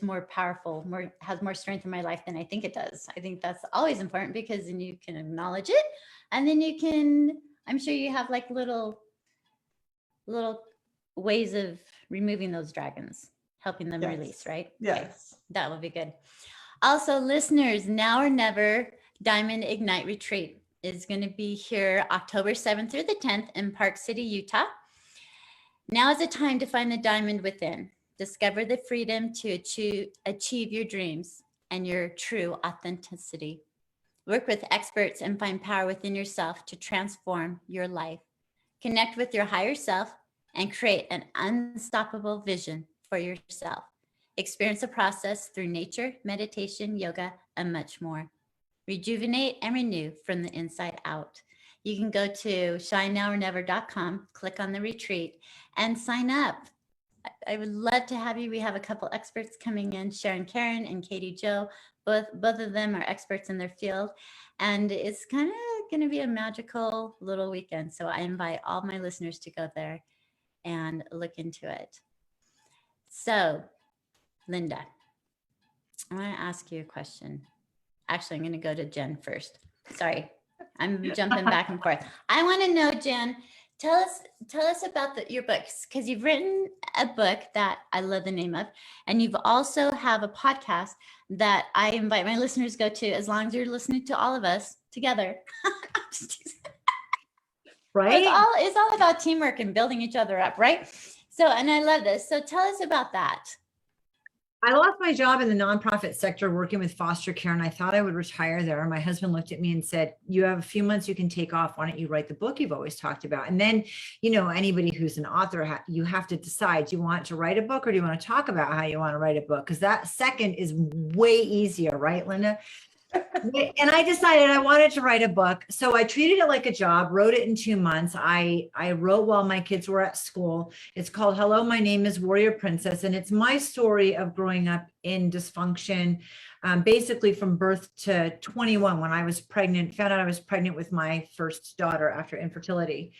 more powerful, has more strength in my life than I think it does. I think that's always important, because then you can acknowledge it, and then you can, I'm sure you have like little ways of removing those dragons, helping them release, right? Yes. Okay. That will be good. Also, listeners, Now or Never Diamond Ignite Retreat is going to be here October 7th through the 10th in Park City, Utah. Now is the time to find the diamond within. Discover the freedom to achieve your dreams and your true authenticity. Work with experts and find power within yourself to transform your life. Connect with your higher self and create an unstoppable vision for yourself. Experience the process through nature, meditation, yoga, and much more. Rejuvenate and renew from the inside out. You can go to shinenowornever.com, click on the retreat, and sign up. I would love to have you. We have a couple experts coming in, Sharon Karen and Katie Joe. Both of them are experts in their field. And it's kind of going to be a magical little weekend. So I invite all my listeners to go there and look into it. So, Linda, I want to ask you a question. Actually, I'm going to go to Jenn first. Sorry, I'm jumping back and forth. I want to know, Jenn, tell us about your books, because you've written a book that I love the name of, and you've also have a podcast that I invite my listeners to go to, as long as you're listening to all of us together. Right? It's all about teamwork and building each other up, right? So, and I love this. So tell us about that. I lost my job in the nonprofit sector working with foster care, and I thought I would retire there. My husband looked at me and said, you have a few months you can take off. Why don't you write the book you've always talked about? And then, anybody who's an author, you have to decide, do you want to write a book, or do you want to talk about how you want to write a book? Because that second is way easier, right, Linda? And I decided I wanted to write a book. So I treated it like a job, wrote it in 2 months. I wrote while my kids were at school. It's called Hello, My Name is Warrior Princess. And it's my story of growing up in dysfunction, basically from birth to 21, when I was pregnant, found out I was pregnant with my first daughter after infertility.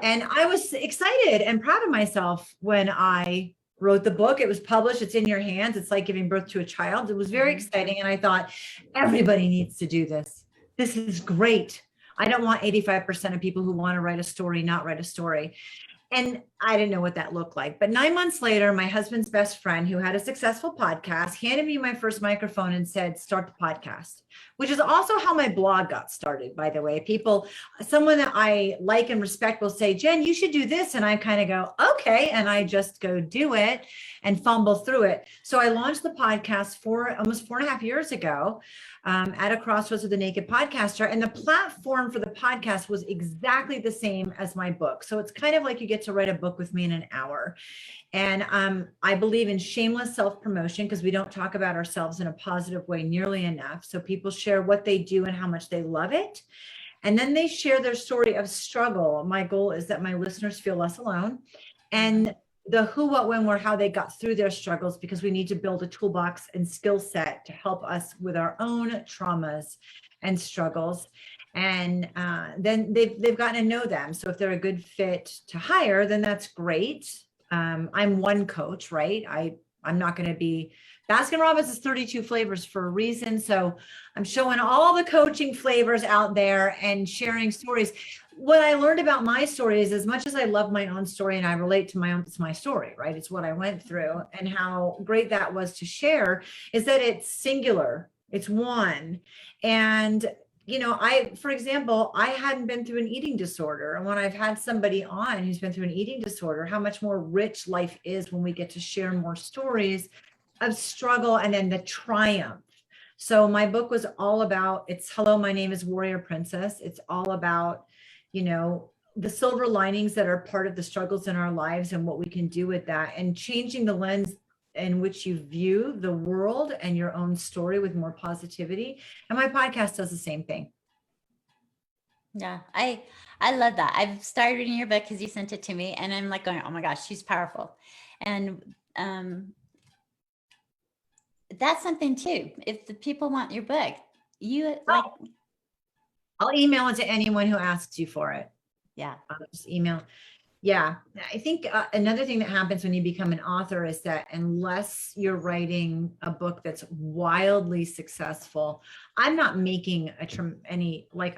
And I was excited and proud of myself when I wrote the book. It was published. It's in your hands. It's like giving birth to a child. It was very exciting. And I thought, everybody needs to do this. This is great. I don't want 85% of people who want to write a story not write a story. And I didn't know what that looked like. But 9 months later, my husband's best friend, who had a successful podcast, handed me my first microphone and said, start the podcast, which is also how my blog got started, by the way. Someone that I like and respect will say, Jenn, you should do this. And I kind of go, okay. And I just go do it and fumble through it. So I launched the podcast almost 4.5 years ago. At a crossroads with the naked podcaster. And the platform for the podcast was exactly the same as my book. So it's kind of like you get to write a book with me in an hour. And I believe in shameless self-promotion, because we don't talk about ourselves in a positive way nearly enough. So people share what they do and how much they love it. And then they share their story of struggle. My goal is that my listeners feel less alone. And the who, what, when, where, how they got through their struggles, because we need to build a toolbox and skill set to help us with our own traumas and struggles. And then they've gotten to know them. So if they're a good fit to hire, then that's great. I'm one coach, right? I'm not going to be, Baskin Robbins is 32 flavors for a reason. So I'm showing all the coaching flavors out there and sharing stories. What I learned about my story is, as much as I love my own story and I relate to it's my story, right? It's what I went through, and how great that was to share, is that it's singular, it's one. And, you know, for example, I hadn't been through an eating disorder. And when I've had somebody on who's been through an eating disorder, how much more rich life is when we get to share more stories of struggle and then the triumph. So my book was all about, it's hello, my name is Warrior Princess. It's all about, you know, the silver linings that are part of the struggles in our lives and what we can do with that, and changing the lens in which you view the world and your own story with more positivity. And my podcast does the same thing. Yeah, I love that. I've started reading your book because you sent it to me, and I'm like going, oh my gosh, she's powerful. And that's something too. If the people want your book, I'll email it to anyone who asks you for it. Yeah. I'll just email. Yeah. I think another thing that happens when you become an author is that unless you're writing a book that's wildly successful, I'm not making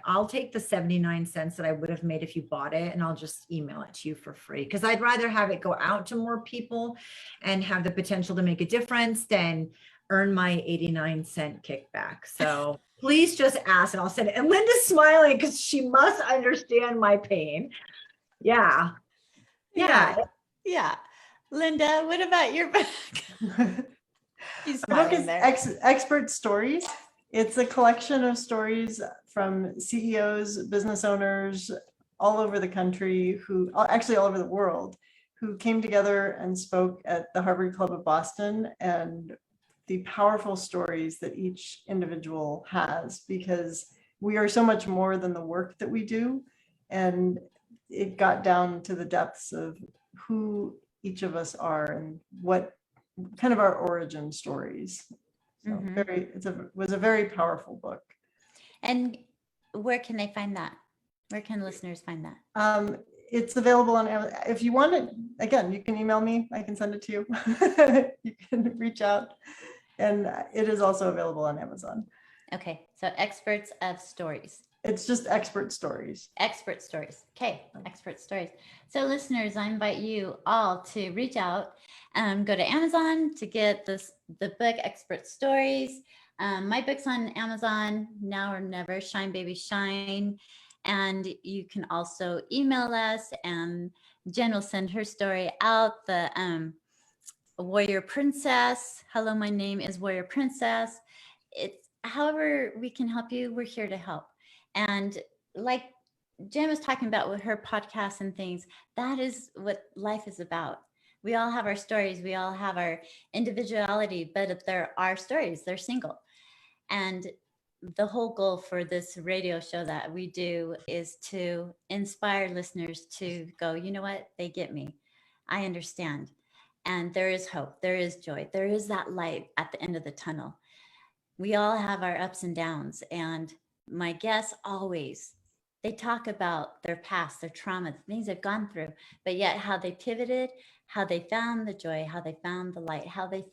I'll take the 79 cents that I would have made if you bought it, and I'll just email it to you for free. Because I'd rather have it go out to more people and have the potential to make a difference than earn my 89-cent kickback. So please just ask and I'll send it. And Linda's smiling because she must understand my pain. Yeah. Yeah. Linda, what about your book? The book is Expert Stories. It's a collection of stories from CEOs, business owners all over the country, who actually all over the world, who came together and spoke at the Harvard Club of Boston, and the powerful stories that each individual has, because we are so much more than the work that we do. And it got down to the depths of who each of us are and what kind of our origin stories. So it was a very powerful book. And where can they find that? Where can listeners find that? It's available on Amazon. If you want it, again, you can email me. I can send it to you. You can reach out. And it is also available on Amazon. Okay, so Experts of Stories. It's just Expert Stories. Expert Stories. Okay, Expert Stories. So listeners, I invite you all to reach out and go to Amazon to get the book Expert Stories. My book's on Amazon, Now or Never, Shine Baby Shine. And you can also email us, and Jenn will send her story out. The Warrior Princess. Hello, my name is Warrior Princess. It's however we can help you, we're here to help. And like Jenn was talking about with her podcasts and things, that is what life is about. We all have our stories. We all have our individuality, but if there are stories, they're single. And the whole goal for this radio show that we do is to inspire listeners to go, you know what? They get me. I understand. And there is hope. There is joy. There is that light at the end of the tunnel. We all have our ups and downs. And my guests always, they talk about their past, their trauma, the things they've gone through, but yet how they pivoted, how they found the joy, how they found the light, how they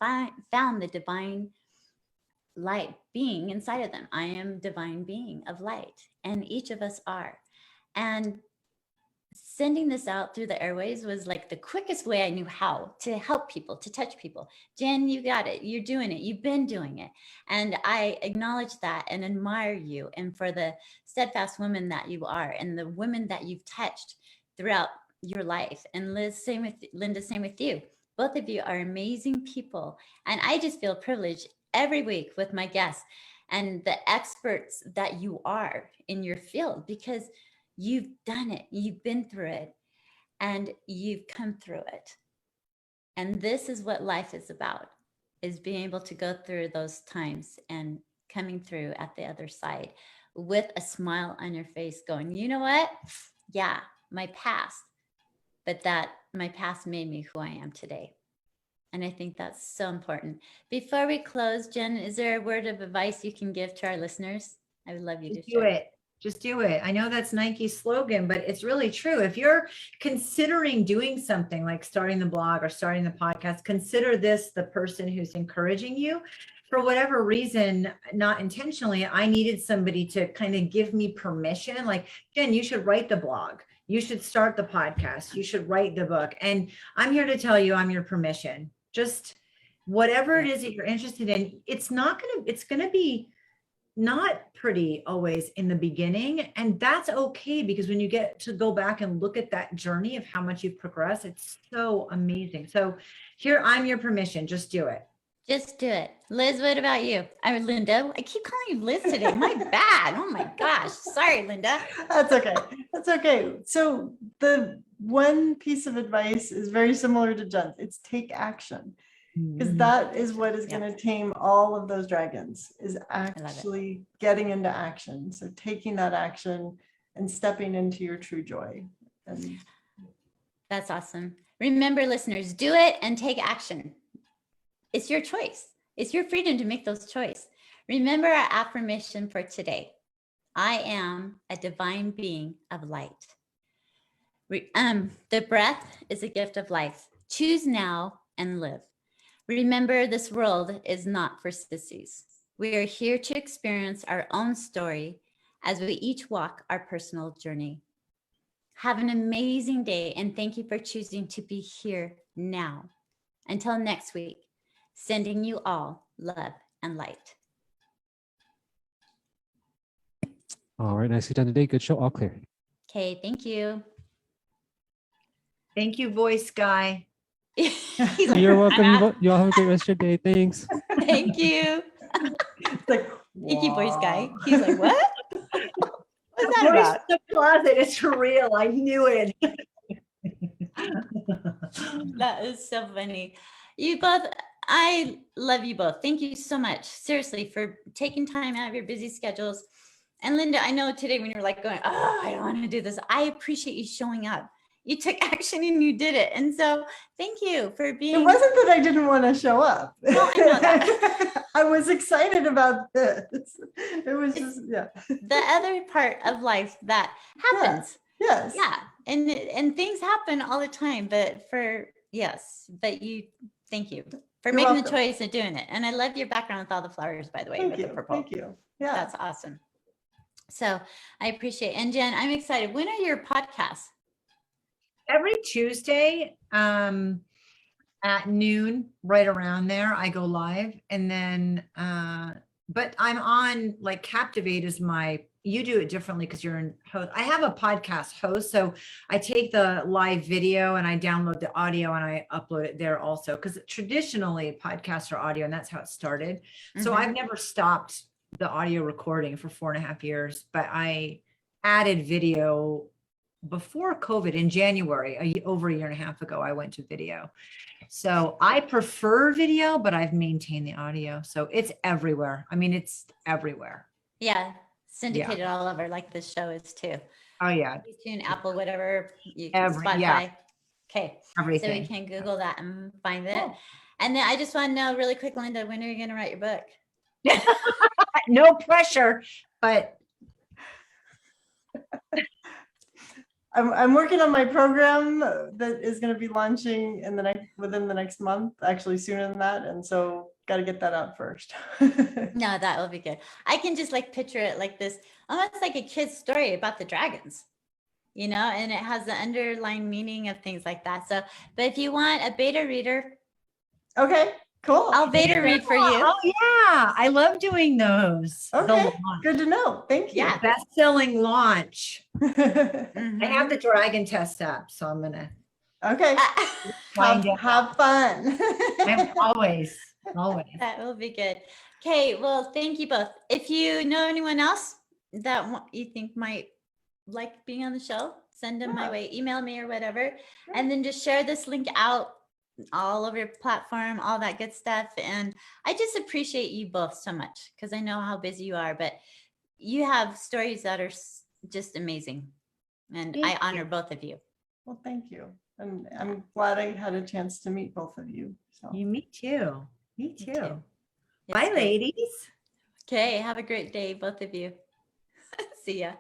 found the divine light being inside of them. I am divine being of light, and each of us are. And sending this out through the airways was like the quickest way I knew how to help people, to touch people. Jenn, you got it. You're doing it. You've been doing it. And I acknowledge that and admire you, and for the steadfast woman that you are, and the women that you've touched throughout your life. And Linda, same with you. Both of you are amazing people. And I just feel privileged every week with my guests and the experts that you are in your field, because you've done it, you've been through it, and you've come through it. And this is what life is about, is being able to go through those times and coming through at the other side with a smile on your face going, you know what? Yeah, my past, but that my past made me who I am today. And I think that's so important. Before we close, Jenn, is there a word of advice you can give to our listeners? I would love you to Do share. it. Just do it. I know that's Nike's slogan, but it's really true. If you're considering doing something like starting the blog or starting the podcast, consider this the person who's encouraging you. For whatever reason, not intentionally, I needed somebody to kind of give me permission. Like, Jenn, you should write the blog. You should start the podcast. You should write the book. And I'm here to tell you, I'm your permission. Just whatever it is that you're interested in, it's going to be not pretty always in the beginning. And that's okay, because when you get to go back and look at that journey of how much you've progressed, it's so amazing. So here, I'm your permission. Just do it. Just do it. Liz, what about you? I'm Linda. I keep calling you Liz today. My bad. Oh my gosh. Sorry, Linda. That's okay. That's okay. So the one piece of advice is very similar to Jenn's. It's take action. Because that is what is going to tame all of those dragons, is actually getting into action. So taking that action and stepping into your true joy. And that's awesome. Remember, listeners, do it and take action. It's your choice. It's your freedom to make those choices. Remember our affirmation for today. I am a divine being of light. The breath is a gift of life. Choose now and live. Remember, this world is not for sissies. We are here to experience our own story as we each walk our personal journey. Have an amazing day, and thank you for choosing to be here now. Until next week, sending you all love and light. All right, nicely done today. Good show. All clear. Okay, thank you. Thank you, voice guy. You're welcome. You all have a great rest of your day. Thanks. Thank you. it's like, Thank you, voice guy. He's like, what? What's that Voice about? in the closet. It's real. I knew it. That is so funny. You both, I love you both. Thank you so much, seriously, for taking time out of your busy schedules. And Linda, I know today when you're like going, oh, I don't want to do this, I appreciate you showing up. You took action and you did it. And so thank you for being. it wasn't that I didn't want to show up. No, I know that. I was excited about this. It was just, yeah. The other part of life that happens. Yes. Yeah. And things happen all the time, but you, thank you for You're making welcome. the choice of doing it. And I love your background with all the flowers, by the way, Thank with you. the purple. Thank you. Yeah. That's awesome. So I appreciate it. And Jenn, I'm excited. When are your podcasts? Every Tuesday at noon, right around there, I go live. And then, but I'm on, like, Captivate is you do it differently because you're in host. I have a podcast host. So I take the live video and I download the audio and I upload it there also. Because traditionally podcasts are audio, and that's how it started. So I've never stopped the audio recording for 4.5 years, but I added video before COVID in January, over a year and a half ago. I went to video. So I prefer video, but I've maintained the audio. So it's everywhere. I mean, it's everywhere. Yeah. Syndicated all over, like this show is too. Oh yeah. Tune, Apple, whatever, you can, Spotify. Yeah. Okay. Everything. So we can Google that and find it. And then I just want to know really quick, Linda, when are you going to write your book? No pressure, but I'm working on my program that is going to be launching within the next month, actually sooner than that. And so got to get that out first. No, that will be good. I can just like picture it like this, almost like a kid's story about the dragons, and it has the underlying meaning of things like that. So, but if you want a beta reader, Okay, cool. I'll beta read for you. Oh yeah, I love doing those. The Okay, launch. good to know. Thank you. Yeah. Best-selling launch. Mhm. I have the Dragon Test app, so I'm gonna Okay, find it. have fun. I'm always. That will be good. Okay, well, thank you both. If you know anyone else that you think might like being on the show, send them my way, email me or whatever, and then just share this link out all over your platform, all that good stuff. And I just appreciate you both so much because I know how busy you are, but you have stories that are just amazing. And I honor both of you. Well, thank you. And I'm glad I had a chance to meet both of you. So Me too. Me too. too. It's Bye, great. ladies. Okay, have a great day, both of you. See ya.